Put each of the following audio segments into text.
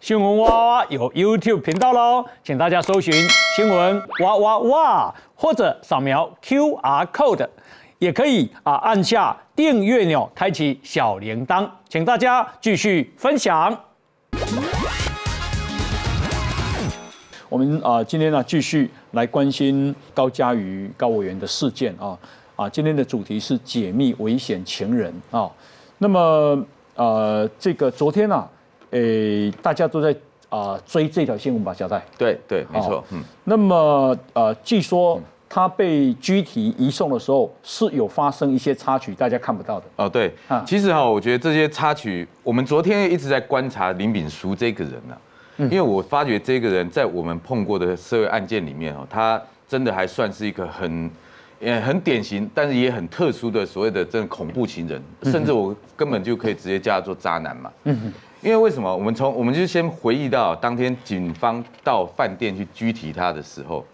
新闻哇哇有 YouTube 频道喽，请大家搜寻新闻哇哇哇，或者扫描 QR code， 也可以按下订阅钮，开启小铃铛，请大家继续分享。我们今天呢继续来关心高嘉瑜高委员的事件今天的主题是解密危险情人那么这个昨天大家都在追这条新闻吧，小戴？对，没错。那么据说他被拘提移送的时候是有发生一些插曲，大家看不到的。对。其实我觉得这些插曲，我们昨天一直在观察林炳书这个人因为我发觉这个人在我们碰过的社会案件里面他真的还算是一个很典型，但是也很特殊的所谓的这种恐怖情人，甚至我根本就可以直接叫他做渣男嘛。因为为什么？我们就先回忆到当天警方到饭店去拘提他的时候，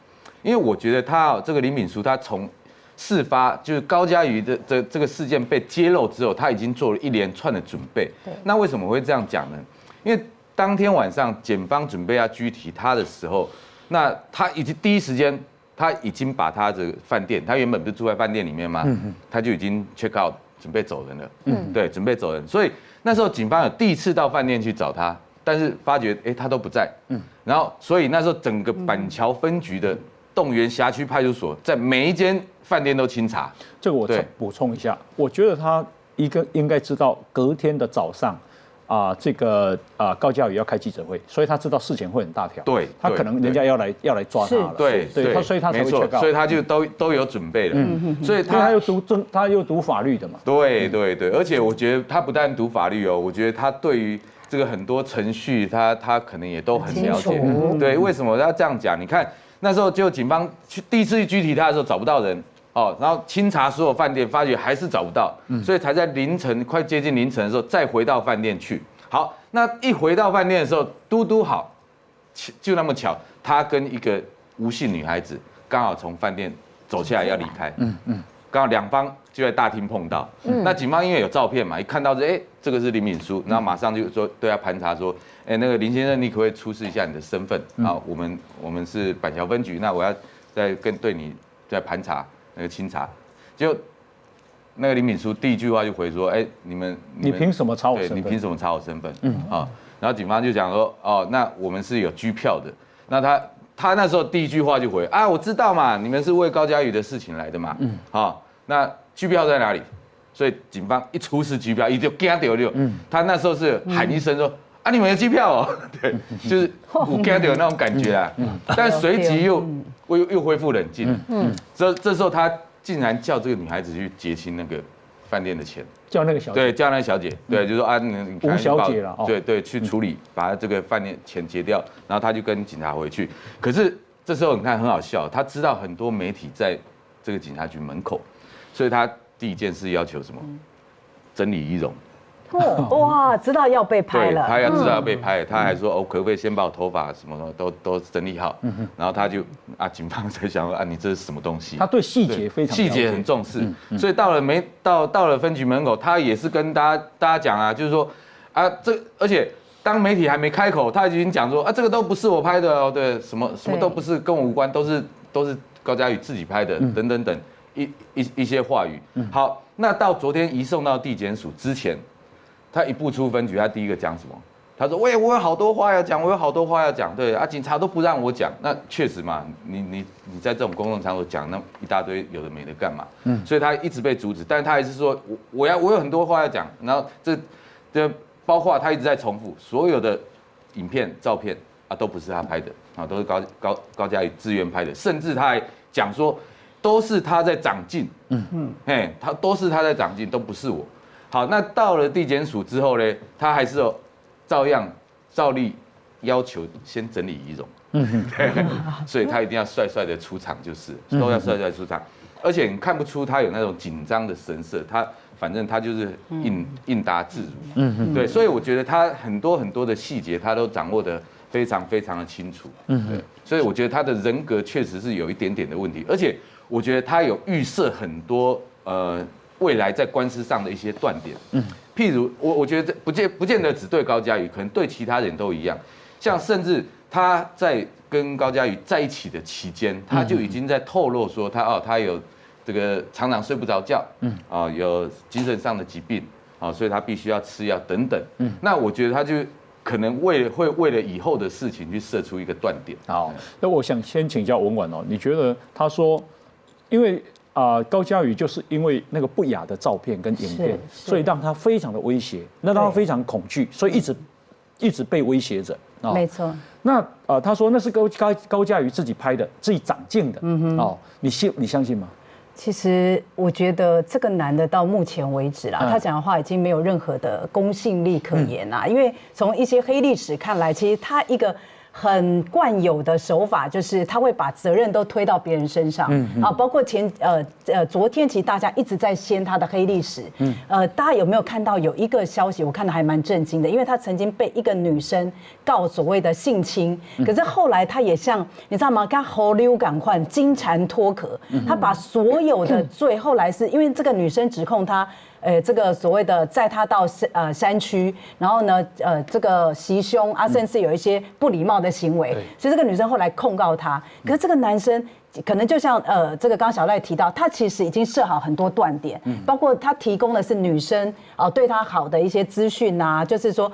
因为我觉得他这个林炳书，他从事发就是高嘉瑜的这个事件被揭露之后，他已经做了一连串的准备。那为什么会这样讲呢？因为当天晚上检方准备要拘提他的时候，那他已经第一时间他已经把他的饭店，他原本不是住在饭店里面吗？他就已经 check out 准备走人了。对，准备走人，所以。那时候警方有第一次到饭店去找他，但是发觉他都不在，然后所以那时候整个板桥分局的动员辖区派出所，在每一间饭店都清查。这个我补充一下，我觉得他应该知道隔天的早上高嘉瑜要开记者会，所以他知道事情会很大条。对，他可能人家要来抓他了。对，所以他才会check out，所以他就都有准备了。所以他又读法律的嘛。对，而且我觉得他不但读法律我觉得他对于这个很多程序他可能也都很了解。对，为什么要这样讲？你看那时候就警方第一次去拘提他的时候找不到人。然后清查所有饭店，发觉还是找不到，所以才在凌晨快接近凌晨的时候再回到饭店去。好，那一回到饭店的时候，嘟嘟好，就那么巧，他跟一个吴姓女孩子刚好从饭店走下来要离开，刚好两方就在大厅碰到。那警方因为有照片嘛，一看到这个是林炳书，然后马上就说对他盘查说，那个林先生，你可不可以出示一下你的身份？我们是板桥分局，那我要再对你再盘查。那个清查，就那个林炳书第一句话就回说：“你凭什么查我身份？你凭什么查我身份？”然后警方就讲说：“那我们是有拘票的。”那他那时候第一句话就回：“我知道嘛，你们是为高嘉瑜的事情来的嘛。”那拘票在哪里？所以警方一出示拘票，一就惊掉了。他那时候是喊一声说：“你们有拘票哦！”对，就是我惊掉那种感觉啊。但随即又恢复冷静。这时候他竟然叫这个女孩子去结清那个饭店的钱，叫那个小姐，对，叫那个小姐，对，就说你吴小姐了，对，去处理，把这个饭店钱结掉，然后他就跟警察回去。可是这时候你看很好笑，他知道很多媒体在这个警察局门口，所以他第一件事要求什么？整理仪容。哇，知道要被拍了，他要知道要被拍了，他还说可不可以先把我头发什么都整理好，然后他就警方才想说你这是什么东西？他对细节非常细节很重视，所以到了分局门口，他也是跟大家讲就是说而且当媒体还没开口，他已经讲说这个都不是我拍的哦，对，什么都不是跟我无关，都是高嘉瑜自己拍的，等一些话语。好，那到昨天移送到地检署之前。他一步出分局，他第一个讲什么？他说：“我有好多话要讲，我有好多话要讲。”对警察都不让我讲，那确实嘛，你在这种公共场所讲那一大堆有的没的干嘛？所以他一直被阻止，但是他还是说我有很多话要讲。然后这包括他一直在重复所有的影片、照片都不是他拍的都是高嘉瑜自愿拍的，甚至他还讲说都是他在长进，都是他在长进，都不是我。好，那到了地检署之后呢，他还是照例要求先整理仪容，所以他一定要帅帅的出场，都要帅帅出场，而且你看不出他有那种紧张的神色，反正他就是应答自如，对，所以我觉得他很多的细节他都掌握得非常的清楚，对，所以我觉得他的人格确实是有一点点的问题，而且我觉得他有预设很多未来在官司上的一些断点，譬如我觉得不见得只对高嘉瑜，可能对其他人都一样。像甚至他在跟高嘉瑜在一起的期间，他就已经在透露说他有这个常常睡不着觉，有精神上的疾病，所以他必须要吃药等等。那我觉得他就可能会为了以后的事情去设出一个断点。好，那我想先请教文婉哦，你觉得他说，因为高嘉瑜就是因为那个不雅的照片跟影片，所以让他非常的威胁，那让他非常恐惧，所以一直被威胁着。没错。那他说那是高嘉瑜自己拍的，自己长进的。你相信吗？其实我觉得这个男的到目前为止啦，他讲的话已经没有任何的公信力可言啦。因为从一些黑历史看来，其实他一个很惯有的手法就是他会把责任都推到别人身上。包括昨天其实大家一直在掀他的黑历史。大家有没有看到有一个消息？我看的还蛮震惊的，因为他曾经被一个女生告所谓的性侵，可是后来他也像你知道吗？跟猴溜赶快金蝉脱壳，他把所有的罪后来是因为这个女生指控他。这个所谓的载他到山区，然后呢，这个袭胸甚至有一些不礼貌的行为，所以这个女生后来控告他。可是这个男生可能就像这个刚刚小赖提到，他其实已经设好很多断点，包括他提供的是女生对他好的一些资讯啊，就是说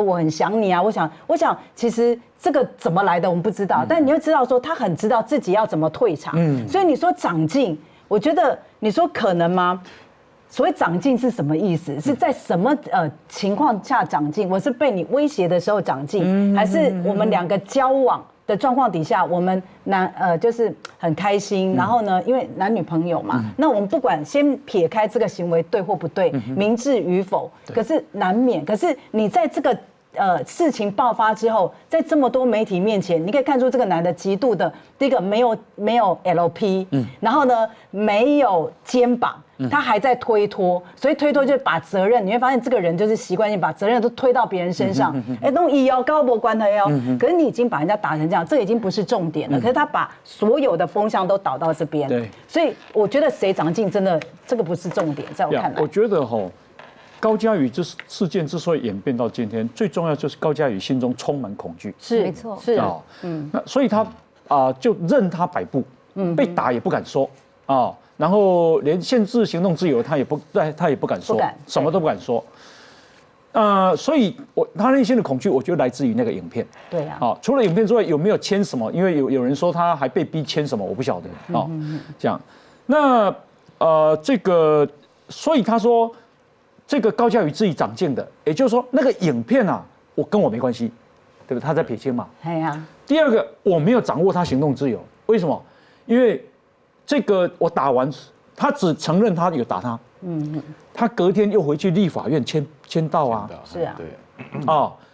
我很想你啊，我想其实这个怎么来的我们不知道，但你会知道说他很知道自己要怎么退场。所以你说长进，我觉得你说可能吗？所谓长进是什么意思？是在什么情况下长进？我是被你威胁的时候长进，还是我们两个交往的状况底下，我们就是很开心，然后呢，因为男女朋友嘛，那我们不管先撇开这个行为对或不对，明智与否，可是难免。可是你在这个事情爆发之后，在这么多媒体面前，你可以看出这个男的极度的第一个没有 LP，然后呢没有肩膀。他还在推脱，所以推脱就是把责任，你会发现这个人就是习惯性把责任都推到别人身上。弄医药高博关他哟，可是你已经把人家打成这样，这已经不是重点了。可是他把所有的风向都导到这边，对，所以我觉得谁长进真的这个不是重点，在我看来，我觉得高嘉瑜这事件之所以演变到今天，最重要就是高嘉瑜心中充满恐惧，是没错，是那所以他就任他摆布，被打也不敢说然后连限制行动自由他也不敢说，什么都不敢说。所以他内心的恐惧，我觉得来自于那个影片。对啊。除了影片之外，有没有签什么？因为有人说他还被逼签什么，我不晓得。这样。那这个，所以他说这个高嘉瑜自己长进的，也就是说那个影片跟我没关系，对不对？他在撇清嘛。第二个，我没有掌握他行动自由，为什么？因为这个我打完，他只承认他有打他，他隔天又回去立法院签到啊，是啊，对，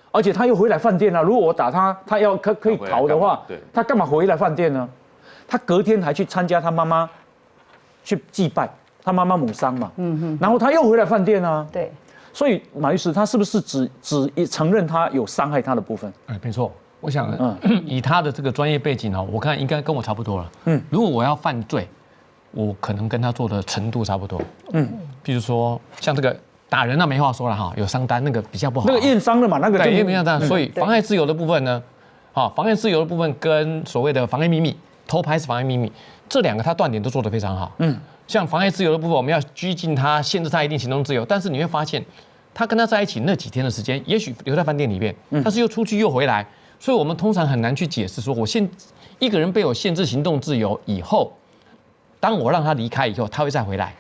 而且他又回来饭店啊。如果我打他，他要可以逃的话，他干嘛回来饭店呢？他隔天还去参加他妈妈去祭拜他妈妈母丧嘛，然后他又回来饭店啊，对，所以马律师他是不是只承认他有伤害他的部分？没错。我想，以他的这个专业背景我看应该跟我差不多了。如果我要犯罪，我可能跟他做的程度差不多。譬如说像这个打人没话说了有伤单那个比较不好。那个验伤了嘛，那个对，验伤。所以妨碍自由的部分呢，妨碍自由的部分跟所谓的妨碍秘密、偷拍是妨碍秘密，这两个他断点都做得非常好。像妨碍自由的部分，我们要拘禁他，限制他一定行动自由，但是你会发现，他跟他在一起那几天的时间，也许留在饭店里面，但是又出去又回来。所以我们通常很难去解释说，一个人被我限制行动自由以后，当我让他离开以后，他会再回来，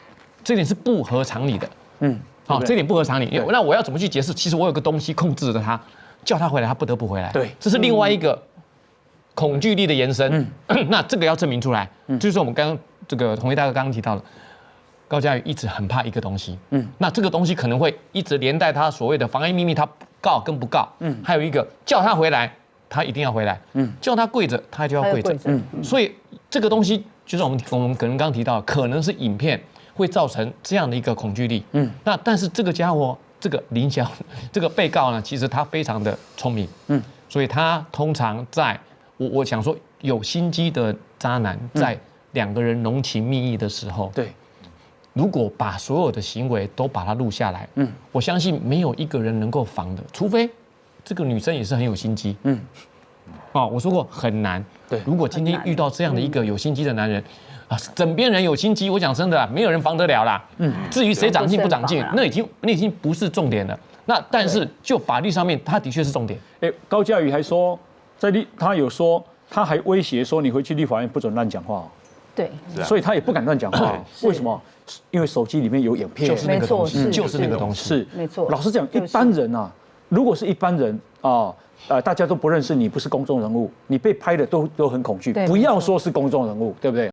这点是不合常理的。这点不合常理。那我要怎么去解释？其实我有个东西控制着他，叫他回来，他不得不回来。对，这是另外一个恐惧力的延伸。那这个要证明出来，就是我们刚刚这个统一大哥刚刚提到的，高嘉瑜一直很怕一个东西。那这个东西可能会一直连带他所谓的妨碍秘密，他告跟不告。还有一个叫他回来。他一定要回来，叫他跪着，他就要跪着，所以这个东西就是我们可能刚刚提到，可能是影片会造成这样的一个恐惧力，那但是这个家伙，这个林小，这个被告呢，其实他非常的聪明，所以他通常在我想说有心机的渣男，在两个人浓情蜜意的时候，对，如果把所有的行为都把它录下来，我相信没有一个人能够防的，除非这个女生也是很有心机。我说过很难。对，如果今天遇到这样的一个有心机的男人，枕边人有心机，我讲真的，没有人防得了啦。至于谁长进不长进，那已经不是重点了。那但是就法律上面，它的确是重点。高嘉瑜还说，他有说，他还威胁说，你回去立法院不准乱讲话。对，所以他也不敢乱讲话。为什么？因为手机里面有影片，就是那个东西，就是那个东西。是，没错。老实讲，一般人啊，如果是一般人啊，大家都不认识你，不是公众人物，你被拍的都很恐惧，不要说是公众人物，对不对？